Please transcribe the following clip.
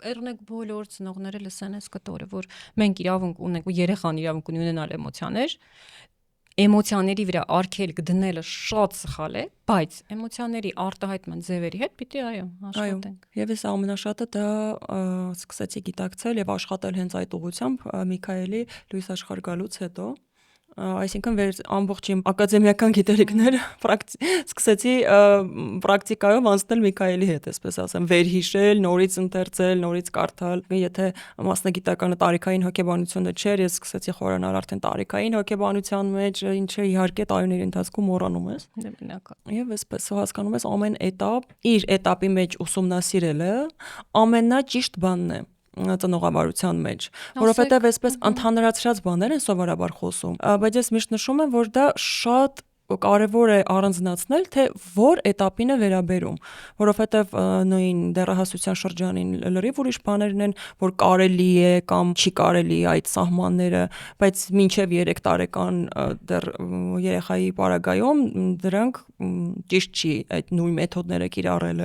Երնեք բոլոր ծնողները լսեն այս կտորը, որ մենք իրավունք ունենք, երեխան իրավունք ունի ունենալ էմոցիաներ, էմոցիաների վրա արգելք դնելը շատ սխալ է, բայց էմոցիաների արտահայտման ձևերի հետ պիտի աշխատենք։ Եվ ես ամենաշատը դա սկսեցի գիտակցել եւ աշխատել հենց այդ ուղղությամբ Միքայելի լույս աշխարհ գալուց հետո, այսինքն ամբողջ իմ ակադեմիական գիտելիքները սկսեցի պրակտիկայով անցնել Միքայելի հետ, այսպես ասեմ, վերհիշել, նորից ընթերցել, նորից կարդալ։ Եթե մասնագիտականը տարիքային հոգեբանությունը չէր, ես սկսեցի խորանալ արդեն տարիքային հոգեբանության մեջ, ինչը իհարկե տարիների ընթացքում մոռանում ես։ Եվ այսպես հասկանում ես ամեն էտապ իր էտապի մեջ ուսումնասիրելը ամենաճիշտ բանն է ծնողավարության մեջ, որովհետև այսպես ընդհանրացրած բաներ են սովորաբար խոսում, բայց ես միշտ նշում եմ, որ դա շատ կարևոր է առանձնացնել, թե որ էտապին է վերաբերում, որովհետև նույն դեռահասության շրջանին լրիվ ուրիշ բաներն են, որ կարելի է կամ չի կարելի այդ սահմանները, բայց մինչև 3 տարեկան դեռ երեխայի պարագայում դրանք ճիշտ չի այդ նույն մեթոդները կիրառելը։